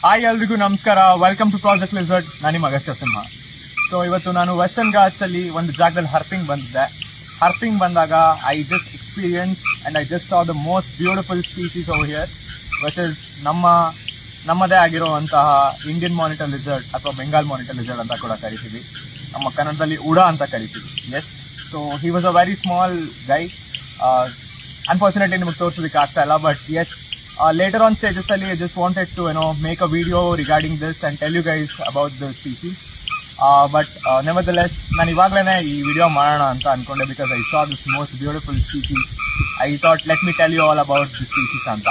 Hi ಎಲ್ರಿಗೂ ನಮಸ್ಕಾರ. Welcome to project lizard. ನಾನು ನಿಮ್ಮ ಅಗಸ್ತ್ಯ ಸಿಂಹ. ಸೊ ಇವತ್ತು ನಾನು ವೆಸ್ಟರ್ನ್ ಘಾಟ್ಸ್ ಅಲ್ಲಿ ಒಂದು ಜಾಗದಲ್ಲಿ ಹರ್ಪಿಂಗ್ ಬಂದಿದ್ದೆ. ಹರ್ಪಿಂಗ್ ಬಂದಾಗ I just experience and I just saw the most beautiful species over here, which is ನಮ್ಮದೇ ಆಗಿರುವಂತಹ ಇಂಡಿಯನ್ ಮಾನಿಟರ್ ಲಿಸರ್ಡ್ ಅಥವಾ ಬೆಂಗಾಲ್ ಮಾನಿಟರ್ ಲಿಸರ್ಡ್ ಅಂತ ಕೂಡ ಕರಿತೀವಿ. ನಮ್ಮ ಕನ್ನಡದಲ್ಲಿ ಉಡಾ ಅಂತ ಕರಿತೀವಿ. Yes, so he was a very small guy. Unfortunately ನಿಮಗೆ ತೋರಿಸೋದಕ್ಕೆ ಆಗ್ತಾ ಇಲ್ಲ, but yes, later on stages I just wanted to make a video regarding this and tell you guys about the species, but nevertheless ನಾನು ಇವಾಗಲೇ ಈ video ಮಾಡೋಣ ಅಂತ ಅನ್ಕೊಂಡೆ, because I saw this most beautiful species. I thought let me tell you all about the species ಅಂತ.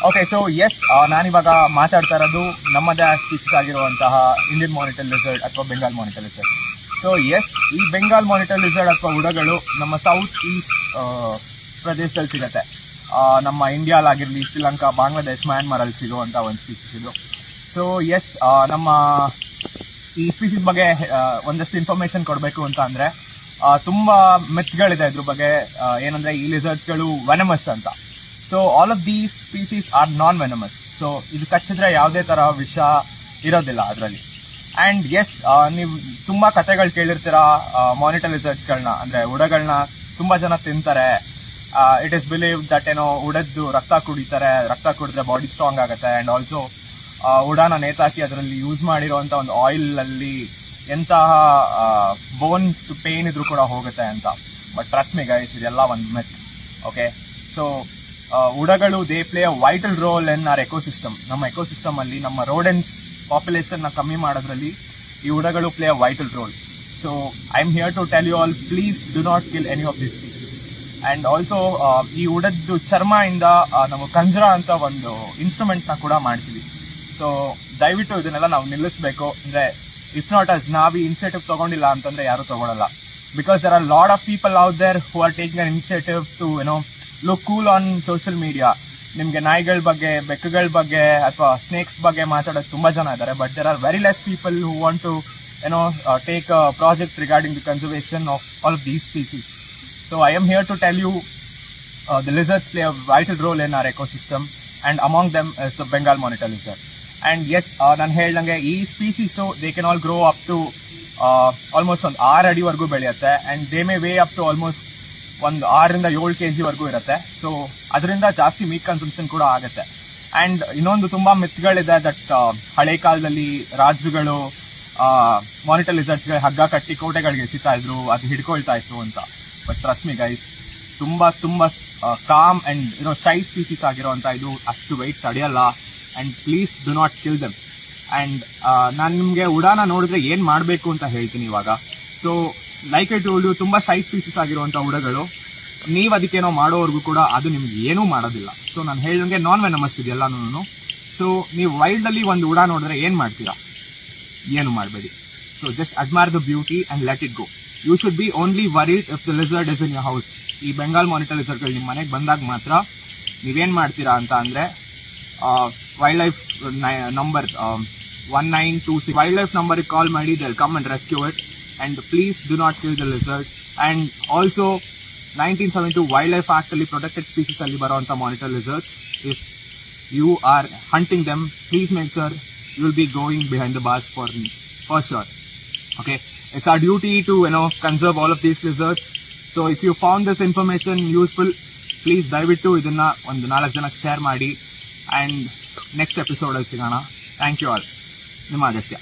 Okay, so S, ನಾನಿವಾಗ ಮಾತಾಡ್ತಾ ಇರೋದು ನಮ್ಮದೇ ಸ್ಪೀಸೀಸ್ ಆಗಿರುವಂತಹ ಇಂಡಿಯನ್ ಮಾನಿಟರ್ ಲಿಸರ್ಡ್ ಅಥವಾ Bengal monitor lizard. So yes, ಈ ಬೆಂಗಾಲ್ ಮಾನಿಟರ್ ಲಿಸರ್ಡ್ ಅಥವಾ ಉಡಗಳು ನಮ್ಮ ಸೌತ್ ಈಸ್ಟ್ ಪ್ರದೇಶದಲ್ಲಿ ಸಿಗುತ್ತೆ. ನಮ್ಮ ಇಂಡಿಯಾಲಾಗಿರಲಿ, ಶ್ರೀಲಂಕಾ, ಬಾಂಗ್ಲಾದೇಶ್, ಮ್ಯಾನ್ಮಾರ್ ಅಲ್ಲಿ ಸಿಗುವಂತ ಒಂದು ಸ್ಪೀಸೀಸ್ ಇದು. ಸೊ ಎಸ್, ನಮ್ಮ ಈ ಸ್ಪೀಸೀಸ್ ಬಗ್ಗೆ ಒಂದಷ್ಟು ಇನ್ಫಾರ್ಮೇಶನ್ ಕೊಡಬೇಕು ಅಂತ ಅಂದ್ರೆ, ತುಂಬಾ ಮಿತ್ಗಳಿದೆ ಇದ್ರ ಬಗ್ಗೆ. ಏನಂದ್ರೆ ಈ ಲಿಸರ್ಡ್ಸ್ಗಳು ವೆನಮಸ್ ಅಂತ. So all of these species are non venomous. So ಇದು ಕಚ್ಚಿದ್ರೆ ಯಾವುದೇ ತರ ವಿಷ ಇರೋದಿಲ್ಲ ಅದರಲ್ಲಿ. ಅಂಡ್ ಎಸ್, ನೀವು ತುಂಬಾ ಕಥೆಗಳು ಕೇಳಿರ್ತೀರಾ ಮಾನಿಟರ್ ಲಿಸರ್ಡ್ಸ್ಗಳನ್ನ, ಅಂದ್ರೆ ಉಡಗಳನ್ನ ತುಂಬಾ ಜನ ತಿಂತಾರೆ. ಇಟ್ ಇಸ್ ಬಿಲೀವ್ ದಟ್ ಉಡದ್ದು ರಕ್ತ ಕುಡಿತಾರೆ, ರಕ್ತ ಕುಡಿದ್ರೆ ಬಾಡಿ ಸ್ಟ್ರಾಂಗ್ ಆಗುತ್ತೆ. ಅಂಡ್ ಆಲ್ಸೋ ಉಡಾನ ನೇತಾಕಿ ಅದರಲ್ಲಿ ಯೂಸ್ ಮಾಡಿರುವಂತ ಒಂದು ಆಯಿಲ್ ಅಲ್ಲಿ ಎಂತಹ ಬೋನ್ಸ್ ಪೇನ್ ಇದ್ರೂ ಕೂಡ ಹೋಗುತ್ತೆ ಅಂತ. ಬಟ್ ಟ್ರಸ್ಟ್ ಮಿ ಗೈಸ್, ಇದೆಲ್ಲ ಒಂದು ಮಿತ್. ಓಕೆ, ಸೊ ಉಡಗಳು they play a vital role in our ecosystem. ನಮ್ಮ ಎಕೋಸಿಸ್ಟಮ್ ಅಲ್ಲಿ ನಮ್ಮ ರೋಡೆನ್ಸ್ ಪಾಪ್ಯುಲೇಷನ್ ನ ಕಮ್ಮಿ ಮಾಡೋದ್ರಲ್ಲಿ ಈ ಉಡಗಳು play a vital role. So I am here to tell you all, please do not kill any of this species. And also ಈ ಉಡದ್ದು ಚರ್ಮ ಇಂದ ನಾವು ಕಂಜರ ಅಂತ ಒಂದು ಇನ್ಸ್ಟ್ರೂಮೆಂಟ್ ನ ಕೂಡ ಮಾಡ್ತೀವಿ. ಸೊ ದಯವಿಟ್ಟು ಇದನ್ನೆಲ್ಲ ನಾವು ನಿಲ್ಲಿಸಬೇಕು. ಅಂದ್ರೆ ಇಫ್ ನಾಟ್ ಅಸ್ ನಾವು ಈ ಇನಿಷಿಯೇಟಿವ್ ತಗೊಂಡಿಲ್ಲ ಅಂತಂದ್ರೆ ಯಾರು ತಗೊಳಲ್ಲ. Because there are lot of people out there who are taking an initiative to look cool on social media. ನಿಮ್ಗೆ ನಾಯಿಗಳ ಬಗ್ಗೆ, ಬೆಕ್ಕುಗಳ ಬಗ್ಗೆ ಅಥವಾ ಸ್ನೇಕ್ಸ್ ಬಗ್ಗೆ ಮಾತಾಡೋದು ತುಂಬಾ ಜನ ಇದ್ದಾರೆ. But there are very less people who want to take a project regarding the conservation of all of these species. So I am here to tell you the lizards play a vital role in our ecosystem, and among them is the Bengal monitor lizard. And yes, ನಾನು ಹೇಳ್ದಂಗೆ ಈ species they can all grow up to almost ಒಂದು 6 ಅಡಿ ವರೆಗೂ ಬೆಳೆಯುತ್ತೆ. and they may weigh up to almost ಒಂದು 6 ರಿಂದ 7 kg ವರೆಗೂ ಇರುತ್ತೆ. ಸೊ ಅದರಿಂದ ಜಾಸ್ತಿ ಮೀಟ್ ಕನ್ಸಂಪ್ಷನ್ ಕೂಡ ಆಗುತ್ತೆ. ಅಂಡ್ ಇನ್ನೊಂದು ತುಂಬಾ ಮಿತ್ಗಳಿದೆ ದಟ್ ಹಳೆ ಕಾಲದಲ್ಲಿ ರಾಜರುಗಳು ಮಾನಿಟರ್ ಲಿಸರ್ಡ್ಸ್ಗೆ ಹಗ್ಗ ಕಟ್ಟಿ ಕೋಟೆಗಳಿಗೆ ಎಸಿತಾ ಇದ್ರು, ಅದು ಹಿಡ್ಕೊಳ್ತಾ ಇತ್ತು ಅಂತ. ಬಟ್ ಟ್ರಸ್ಟ್ ಮಿ ಗೈಸ್, ತುಂಬಾ ಕಾಮ್ ಅಂಡ್ ಶೈ ಸ್ಪೀಸೀಸ್ ಆಗಿರುವಂತ ಇದು ಅಷ್ಟು ವೆಯ್ಟ್ ತಡೆಯಲ್ಲ. And please do not kill them. And ನಾನು ನಿಮ್ಗೆ ಉಡಾನ ನೋಡಿದ್ರೆ ಏನ್ ಮಾಡ್ಬೇಕು ಅಂತ ಹೇಳ್ತೀನಿ ಇವಾಗ. So like I told you, ತುಂಬಾ ಶೈ ಸ್ಪೀಸೀಸ್ ಆಗಿರುವಂತ ಉಡಗಳು, ನೀವ್ ಅದಕ್ಕೇನೋ ಮಾಡೋವರೆಗೂ ಕೂಡ ಅದು ನಿಮ್ಗೆ ಏನೂ ಮಾಡೋದಿಲ್ಲ. ಸೊ ನಾನು ಹೇಳ್ದಂಗೆ ನಾನ್ ವೆನಮಸ್ ಇದೆಲ್ಲಾನು. ಸೊ ನೀವು ವೈಲ್ಡ್ ಅಲ್ಲಿ ಒಂದು ಉಡಾ ನೋಡಿದ್ರೆ ಏನ್ ಮಾಡ್ತೀರಾ? ಏನು ಮಾಡಬೇಡಿ. So just admire the beauty and let it go. You should be only worried if the lizard is in your house. ಈ ಬೆಂಗಾಲ್ ಮಾನಿಟರ್ ಲಿಸರ್ಡ್ಗಳು ನಿಮ್ಮ ಮನೆಗೆ ಬಂದಾಗ ಮಾತ್ರ ನೀವೇನ್ ಮಾಡ್ತೀರಾ ಅಂತ ಅಂದ್ರೆ, wild life number 1926 wild life number call ಮಾಡಿ, they'll come and rescue it. And please do not kill the lizard. And also 1972 wild life act ಅಲ್ಲಿ ಪ್ರೊಟೆಕ್ಟೆಡ್ ಸ್ಪೀಸೀಸ್ ಅಲ್ಲಿ ಬರುವಂತ monitor lizards, if you are hunting them, please make sure you will be going behind the bars for sure. Okay, it's our duty to conserve all of these lizards. So if you found this information useful, please ದಯವಿಟ್ಟು ಇದನ್ನ ಒಂದು 4 ಜನಕ್ಕೆ share ಮಾಡಿ. And next episode ಅಲ್ಲಿ ಸಿಗೋಣ. Thank you all. ನಿಮ್ಮ ಅಗಸ್ತ್ಯ.